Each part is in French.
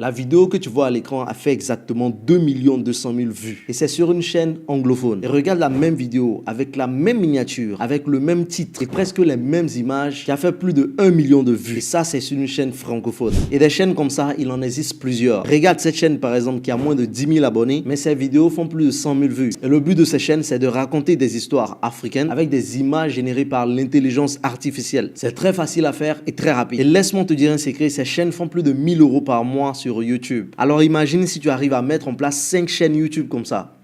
La vidéo que tu vois à l'écran a fait exactement 2 200 000 vues. Et c'est sur une chaîne anglophone. Et regarde la même vidéo avec la même miniature, avec le même titre et presque les mêmes images qui a fait plus de 1 million de vues. Et ça, c'est sur une chaîne francophone. Et des chaînes comme ça, il en existe plusieurs. Regarde cette chaîne par exemple qui a moins de 10 000 abonnés, mais ses vidéos font plus de 100 000 vues. Et le but de ces chaînes, c'est de raconter des histoires africaines avec des images générées par l'intelligence artificielle. C'est très facile à faire et très rapide. Et laisse-moi te dire un secret, ces chaînes font plus de 1 000 € par mois sur YouTube. Alors imagine si tu arrives à mettre en place 5 chaînes YouTube comme ça.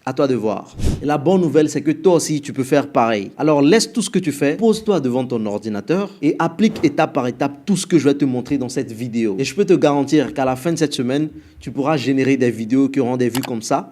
À toi de voir. Et la bonne nouvelle, c'est que toi aussi, tu peux faire pareil. Alors, laisse tout ce que tu fais, pose-toi devant ton ordinateur et applique étape par étape tout ce que je vais te montrer dans cette vidéo. Et je peux te garantir qu'à la fin de cette semaine, tu pourras générer des vidéos qui auront des vues comme ça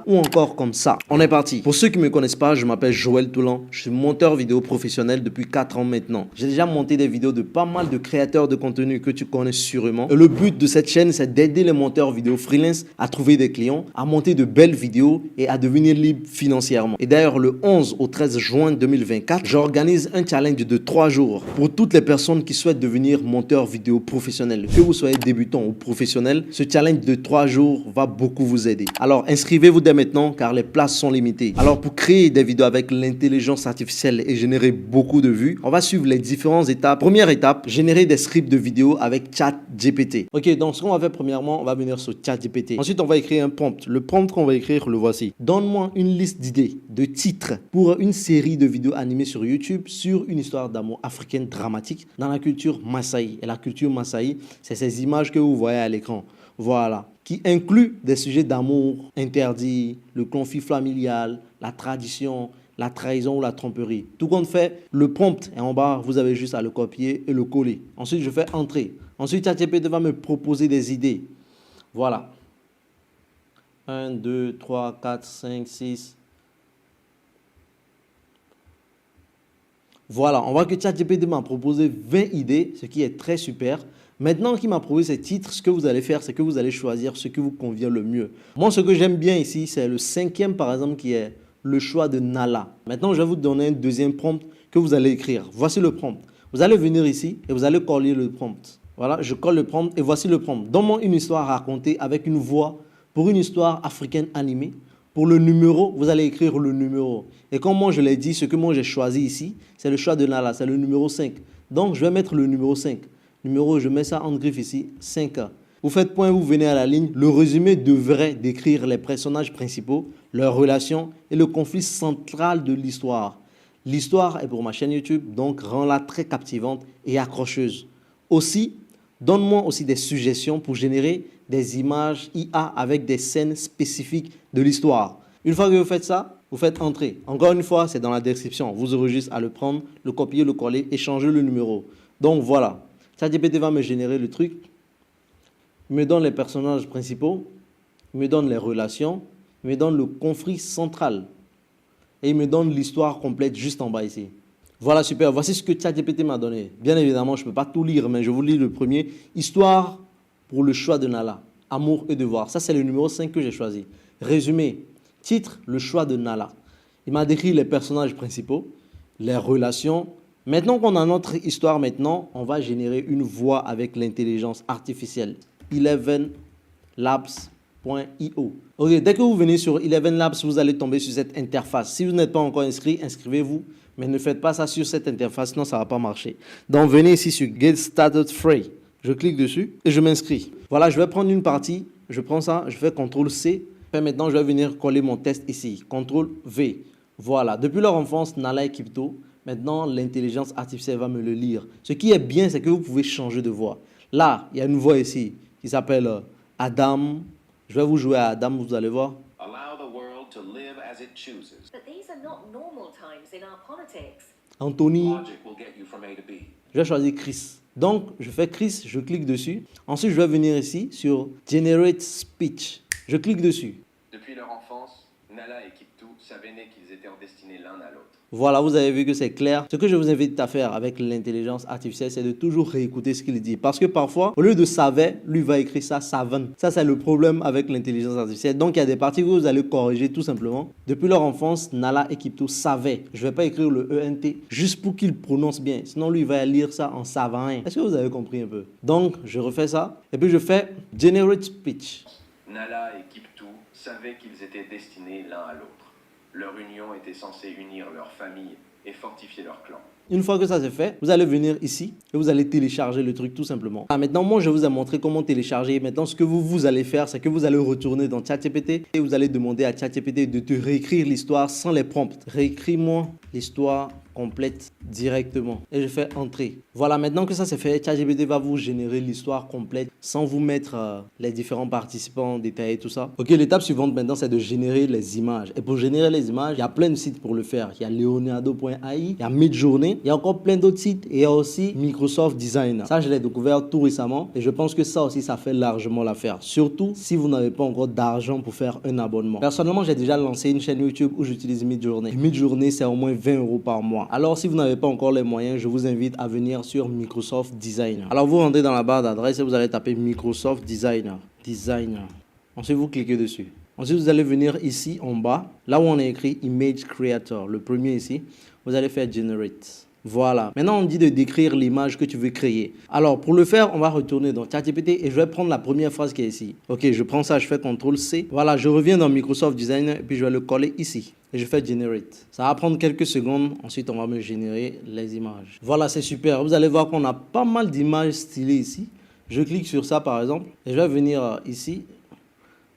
ou encore comme ça. On est parti. Pour ceux qui ne me connaissent pas, je m'appelle Joël Toulan. Je suis monteur vidéo professionnel depuis 4 ans maintenant. J'ai déjà monté des vidéos de pas mal de créateurs de contenu que tu connais sûrement. Et le but de cette chaîne, c'est d'aider les monteurs vidéo freelance à trouver des clients, à monter de belles vidéos et à devenir libre financièrement. Et d'ailleurs, le 11 au 13 juin 2024, j'organise un challenge de 3 jours pour toutes les personnes qui souhaitent devenir monteur vidéo professionnel. Que vous soyez débutant ou professionnel, ce challenge de 3 jours va beaucoup vous aider. Alors, inscrivez-vous dès maintenant car les places sont limitées. Alors, pour créer des vidéos avec l'intelligence artificielle et générer beaucoup de vues, on va suivre les différentes étapes. Première étape, générer des scripts de vidéos avec ChatGPT. Ok, donc ce qu'on va faire premièrement, on va venir sur ChatGPT. Ensuite, on va écrire un prompt. Le prompt qu'on va écrire, le voici. Donne-moi une liste d'idées, de titres pour une série de vidéos animées sur YouTube sur une histoire d'amour africaine dramatique dans la culture Maasai. Et la culture Maasai, c'est ces images que vous voyez à l'écran. Voilà. Qui inclut des sujets d'amour interdits, le conflit familial, la tradition, la trahison ou la tromperie. Tout compte fait, le prompt est en bas, vous avez juste à le copier et le coller. Ensuite, je fais entrer. Ensuite, ChatGPT va me proposer des idées. Voilà. 1, 2, 3, 4, 5, 6. Voilà, on voit que ChatGPT m'a proposé 20 idées, ce qui est très super. Maintenant qu'il m'a proposé ces titres, ce que vous allez faire, c'est que vous allez choisir ce qui vous convient le mieux. Moi, ce que j'aime bien ici, c'est le 5e, par exemple, qui est le choix de Nala. Maintenant, je vais vous donner un deuxième prompt que vous allez écrire. Voici le prompt. Vous allez venir ici et vous allez coller le prompt. Voilà, je colle le prompt et voici le prompt. Donne-moi une histoire à raconter avec une voix pour une histoire africaine animée. Pour le numéro, vous allez écrire le numéro. Et comme moi je l'ai dit, ce que moi j'ai choisi ici, c'est le choix de Nala, c'est le numéro 5. Donc je vais mettre le numéro 5. Numéro, je mets ça en griffe ici, 5. Vous faites point, vous venez à la ligne. Le résumé devrait décrire les personnages principaux, leurs relations et le conflit central de l'histoire. L'histoire est pour ma chaîne YouTube, donc rends-la très captivante et accrocheuse. Aussi, donne-moi aussi des suggestions pour générer des images IA avec des scènes spécifiques de l'histoire. Une fois que vous faites ça, vous faites entrer. Encore une fois, c'est dans la description. Vous aurez juste à le prendre, le copier, le coller et changer le numéro. Donc voilà, ChatGPT va me générer le truc. Il me donne les personnages principaux, il me donne les relations, il me donne le conflit central et il me donne l'histoire complète juste en bas ici. Voilà, super. Voici ce que ChatGPT m'a donné. Bien évidemment, je ne peux pas tout lire, mais je vous lis le premier. Histoire pour le choix de Nala. Amour et devoir. Ça, c'est le numéro 5 que j'ai choisi. Résumé. Titre, le choix de Nala. Il m'a décrit les personnages principaux, les relations. Maintenant qu'on a notre histoire, on va générer une voix avec l'intelligence artificielle. 11labs.io. Ok, dès que vous venez sur 11labs, vous allez tomber sur cette interface. Si vous n'êtes pas encore inscrit, inscrivez-vous. Mais ne faites pas ça sur cette interface, sinon ça ne va pas marcher. Donc venez ici sur Get Started Free. Je clique dessus et je m'inscris. Voilà, je vais prendre une partie. Je prends ça, je fais CTRL-C. Et maintenant, je vais venir coller mon test ici. CTRL-V. Voilà, depuis leur enfance, Nala et Kipto, maintenant l'intelligence artificielle va me le lire. Ce qui est bien, c'est que vous pouvez changer de voix. Là, il y a une voix ici qui s'appelle Adam. Je vais vous jouer à Adam, vous allez voir. To live as it chooses. But these are not normal times in our politics. Anthony. Logic will get you from A to B. Je vais choisir Chris. Donc, je fais Chris, je clique dessus. Ensuite, je vais venir ici sur Generate Speech. Je clique dessus. Depuis leur enfance, Nala et Kiptou savaient qu'ils étaient destinés l'un à l'autre. Voilà, vous avez vu que c'est clair. Ce que je vous invite à faire avec l'intelligence artificielle, c'est de toujours réécouter ce qu'il dit. Parce que parfois, au lieu de savait, lui va écrire ça savane. Ça, c'est le problème avec l'intelligence artificielle. Donc, il y a des parties que vous allez corriger tout simplement. Depuis leur enfance, Nala et Kipto savaient. Je ne vais pas écrire le ENT juste pour qu'il prononce bien. Sinon, lui, il va lire ça en savant. Est-ce que vous avez compris un peu? Donc, je refais ça. Et puis, je fais Generate Speech. Nala et Kiptou savaient qu'ils étaient destinés l'un à l'autre. Leur union était censée unir leur famille et fortifier leur clan. Une fois que ça c'est fait, vous allez venir ici et vous allez télécharger le truc tout simplement. Maintenant, moi, je vous ai montré comment télécharger. Maintenant, ce que vous allez faire, c'est que vous allez retourner dans ChatGPT et vous allez demander à ChatGPT de te réécrire l'histoire sans les prompts. Réécris-moi l'histoire complète directement et je fais entrer. Voilà, maintenant que ça c'est fait, ChatGPT va vous générer l'histoire complète sans vous mettre les différents participants détaillés, tout ça. Ok, l'étape suivante maintenant c'est de générer les images. Et pour générer les images, il y a plein de sites pour le faire. Il y a leonardo.ai, il y a Midjourney, il y a encore plein d'autres sites et il y a aussi Microsoft Designer. Ça, je l'ai découvert tout récemment et je pense que ça aussi, ça fait largement l'affaire. Surtout si vous n'avez pas encore d'argent pour faire un abonnement. Personnellement, j'ai déjà lancé une chaîne YouTube où j'utilise Midjourney. Midjourney, c'est au moins 20 € par mois. Alors, si vous n'avez pas encore les moyens, je vous invite à venir sur Microsoft Designer. Alors, vous rentrez dans la barre d'adresse et vous allez taper Microsoft Designer. Ensuite, vous cliquez dessus. Ensuite, vous allez venir ici en bas, là où on a écrit Image Creator, le premier ici. Vous allez faire Generate. Voilà. Maintenant, on dit de décrire l'image que tu veux créer. Alors, pour le faire, on va retourner dans ChatGPT et je vais prendre la première phrase qui est ici. Ok, je prends ça, je fais CTRL-C. Voilà, je reviens dans Microsoft Designer et puis je vais le coller ici. Et je fais Generate. Ça va prendre quelques secondes. Ensuite, on va me générer les images. Voilà, c'est super. Vous allez voir qu'on a pas mal d'images stylées ici. Je clique sur ça, par exemple. Et je vais venir ici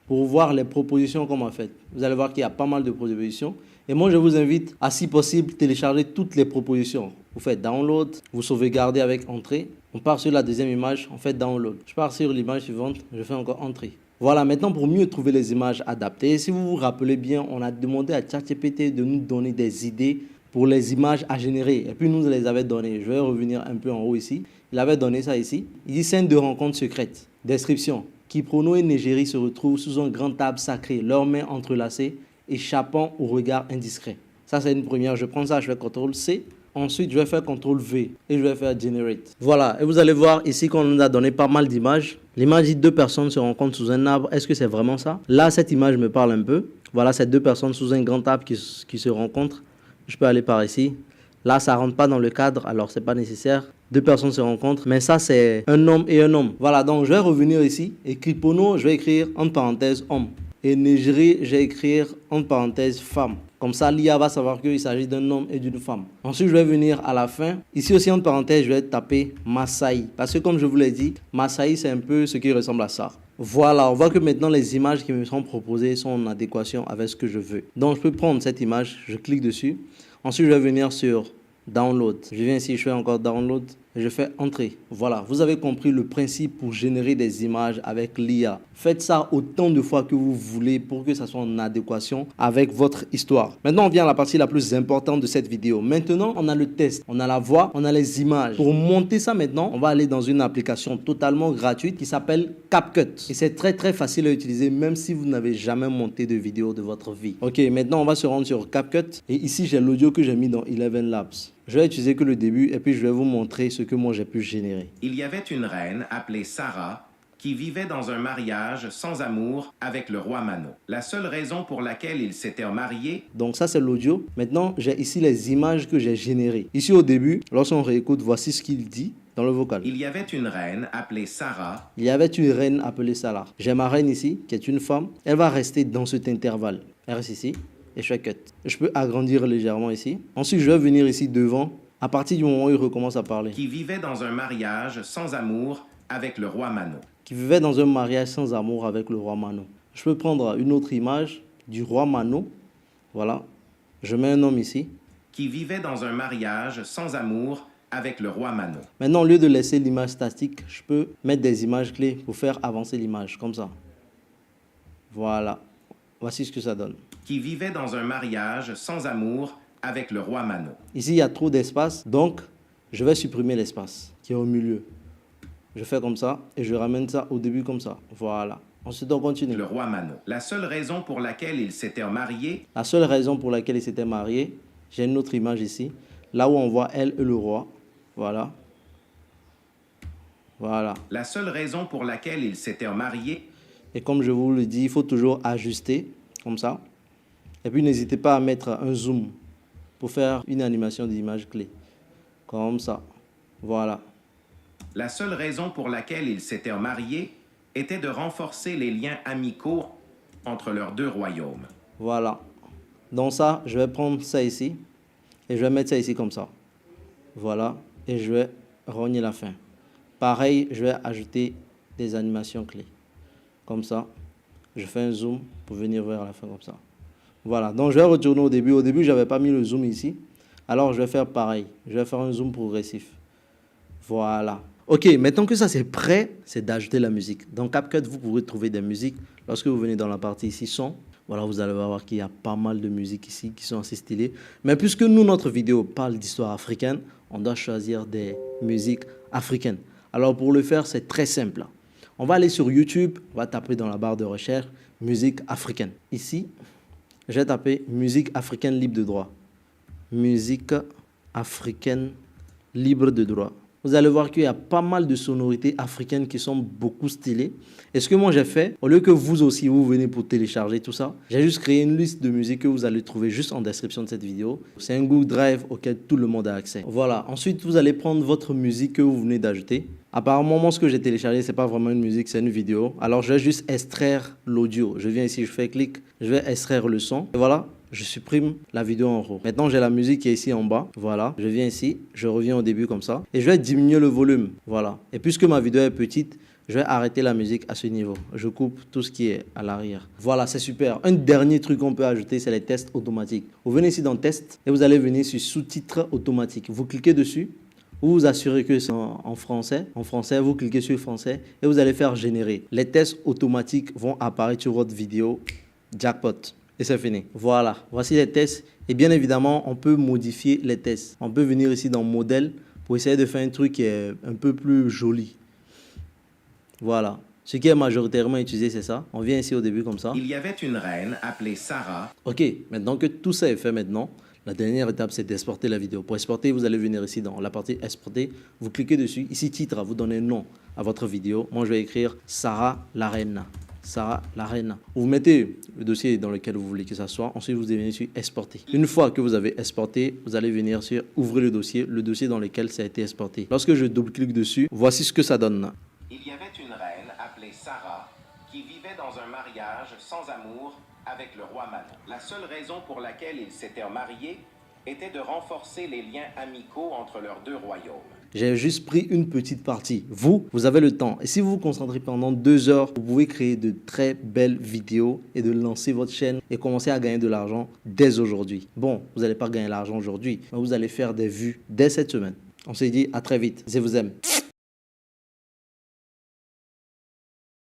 pour voir les propositions qu'on m'a faites. Vous allez voir qu'il y a pas mal de propositions. Et moi, je vous invite à, si possible, télécharger toutes les propositions. Vous faites download, vous sauvegardez avec entrée. On part sur la deuxième image, on fait download. Je pars sur l'image suivante, je fais encore entrée. Voilà, maintenant pour mieux trouver les images adaptées, si vous vous rappelez bien, on a demandé à ChatGPT de nous donner des idées pour les images à générer. Et puis nous les avait données. Je vais revenir un peu en haut ici. Il avait donné ça ici. Il dit scène de rencontre secrète. Description. Kiprono et Négérie se retrouvent sous un grand arbre sacré, leurs mains entrelacées, échappant au regard indiscret. Ça, c'est une première. Je prends ça, je fais CTRL-C. Ensuite, je vais faire CTRL-V et je vais faire Generate. Voilà. Et vous allez voir ici qu'on nous a donné pas mal d'images. L'image dit deux personnes se rencontrent sous un arbre. Est-ce que c'est vraiment ça? Là, cette image me parle un peu. Voilà, c'est deux personnes sous un grand arbre qui se rencontrent. Je peux aller par ici. Là, ça ne rentre pas dans le cadre, alors ce n'est pas nécessaire. Deux personnes se rencontrent, mais ça, c'est un homme et un homme. Voilà, donc je vais revenir ici. Et Kripono, je vais écrire entre parenthèses homme. Et Négérie, je vais écrire entre parenthèses femme. Comme ça, l'IA va savoir qu'il s'agit d'un homme et d'une femme. Ensuite, je vais venir à la fin. Ici aussi, entre parenthèses, je vais taper Maasai. Parce que comme je vous l'ai dit, Maasai, c'est un peu ce qui ressemble à ça. Voilà, on voit que maintenant, les images qui me sont proposées sont en adéquation avec ce que je veux. Donc, je peux prendre cette image, je clique dessus. Ensuite, je vais venir sur Download. Je viens ici, je fais encore Download et je fais Entrée. Voilà, vous avez compris le principe pour générer des images avec l'IA. Faites ça autant de fois que vous voulez pour que ça soit en adéquation avec votre histoire. Maintenant, on vient à la partie la plus importante de cette vidéo. Maintenant, on a le test, on a la voix, on a les images. Pour monter ça maintenant, on va aller dans une application totalement gratuite qui s'appelle CapCut. Et c'est très très facile à utiliser même si vous n'avez jamais monté de vidéo de votre vie. Ok, maintenant on va se rendre sur CapCut. Et ici, j'ai l'audio que j'ai mis dans Eleven Labs. Je vais utiliser que le début et puis je vais vous montrer ce que moi j'ai pu générer. Il y avait une reine appelée Sarah qui vivait dans un mariage sans amour avec le roi Mano. La seule raison pour laquelle ils s'étaient mariés... Donc ça c'est l'audio. Maintenant j'ai ici les images que j'ai générées. Ici au début, lorsqu'on réécoute, voici ce qu'il dit dans le vocal. Il y avait une reine appelée Sarah. Il y avait une reine appelée Sarah. J'ai ma reine ici qui est une femme. Elle va rester dans cet intervalle. Elle reste ici. Et je fais cut. Je peux agrandir légèrement ici. Ensuite, je vais venir ici devant. À partir du moment où il recommence à parler. Qui vivait dans un mariage sans amour avec le roi Mano. Qui vivait dans un mariage sans amour avec le roi Mano. Je peux prendre une autre image du roi Mano. Voilà. Je mets un homme ici. Qui vivait dans un mariage sans amour avec le roi Mano. Maintenant, au lieu de laisser l'image statique, je peux mettre des images clés pour faire avancer l'image, comme ça. Voilà. Voici ce que ça donne. Qui vivait dans un mariage sans amour avec le roi Mano. Ici, il y a trop d'espace, donc je vais supprimer l'espace qui est au milieu. Je fais comme ça et je ramène ça au début comme ça. Voilà. Ensuite, on continue. Le roi Mano. La seule raison pour laquelle ils s'étaient mariés... La seule raison pour laquelle ils s'étaient mariés... J'ai une autre image ici. Là où on voit elle et le roi. Voilà. Voilà. La seule raison pour laquelle ils s'étaient mariés Et comme je vous le dis, il faut toujours ajuster, comme ça. Et puis n'hésitez pas à mettre un zoom pour faire une animation d'image clé. Comme ça. Voilà. La seule raison pour laquelle ils s'étaient mariés était de renforcer les liens amicaux entre leurs deux royaumes. Voilà. Donc ça, je vais prendre ça ici. Et je vais mettre ça ici comme ça. Voilà. Et je vais rogner la fin. Pareil, je vais ajouter des animations clés. Comme ça. Je fais un zoom pour venir vers la fin comme ça. Voilà. Donc je vais retourner au début. Au début, je n'avais pas mis le zoom ici. Alors je vais faire pareil. Je vais faire un zoom progressif. Voilà. Ok, maintenant que ça c'est prêt, c'est d'ajouter la musique. Dans CapCut, vous pourrez trouver des musiques. Lorsque vous venez dans la partie ici son, voilà, vous allez voir qu'il y a pas mal de musiques ici qui sont assez stylées. Mais puisque nous, notre vidéo parle d'histoire africaine, on doit choisir des musiques africaines. Alors pour le faire, c'est très simple. On va aller sur YouTube, on va taper dans la barre de recherche musique africaine. Ici, je vais taper musique africaine libre de droit. Musique africaine libre de droit. Vous allez voir qu'il y a pas mal de sonorités africaines qui sont beaucoup stylées. Et ce que moi j'ai fait, au lieu que vous aussi vous venez pour télécharger tout ça, j'ai juste créé une liste de musique que vous allez trouver juste en description de cette vidéo. C'est un Google Drive auquel tout le monde a accès. Voilà, ensuite vous allez prendre votre musique que vous venez d'ajouter. Apparemment, moi ce que j'ai téléchargé, c'est pas vraiment une musique, c'est une vidéo. Alors je vais juste extraire l'audio. Je viens ici, je fais clic, je vais extraire le son. Et voilà. Je supprime la vidéo en haut. Maintenant, j'ai la musique qui est ici en bas. Voilà. Je viens ici. Je reviens au début comme ça. Et je vais diminuer le volume. Voilà. Et puisque ma vidéo est petite, je vais arrêter la musique à ce niveau. Je coupe tout ce qui est à l'arrière. Voilà, c'est super. Un dernier truc qu'on peut ajouter, c'est les tests automatiques. Vous venez ici dans Test et vous allez venir sur Sous-titres automatiques. Vous cliquez dessus. Vous vous assurez que c'est en français. En français, vous cliquez sur Français et vous allez faire Générer. Les tests automatiques vont apparaître sur votre vidéo. Jackpot. Et c'est fini. Voilà, voici les tests. Et bien évidemment, on peut modifier les tests. On peut venir ici dans Modèle pour essayer de faire un truc qui est un peu plus joli. Voilà. Ce qui est majoritairement utilisé, c'est ça. On vient ici au début comme ça. Il y avait une reine appelée Sarah. Ok, maintenant que tout ça est fait maintenant, la dernière étape, c'est d'exporter la vidéo. Pour exporter, vous allez venir ici dans la partie exporter. Vous cliquez dessus. Ici, titre, vous donnez un nom à votre vidéo. Moi, je vais écrire Sarah la reine. Sarah la reine. Vous mettez le dossier dans lequel vous voulez que ça soit. Ensuite, vous venez sur exporter. Une fois que vous avez exporté, vous allez venir sur ouvrir le dossier dans lequel ça a été exporté. Lorsque je double-clique dessus, voici ce que ça donne. Il y avait une reine appelée Sarah qui vivait dans un mariage sans amour avec le roi Mano. La seule raison pour laquelle ils s'étaient mariés était de renforcer les liens amicaux entre leurs deux royaumes. J'ai juste pris une petite partie. Vous avez le temps. Et si vous vous concentrez pendant 2 heures, vous pouvez créer de très belles vidéos et de lancer votre chaîne et commencer à gagner de l'argent dès aujourd'hui. Bon, vous n'allez pas gagner l'argent aujourd'hui, mais vous allez faire des vues dès cette semaine. On se dit à très vite. Je vous aime.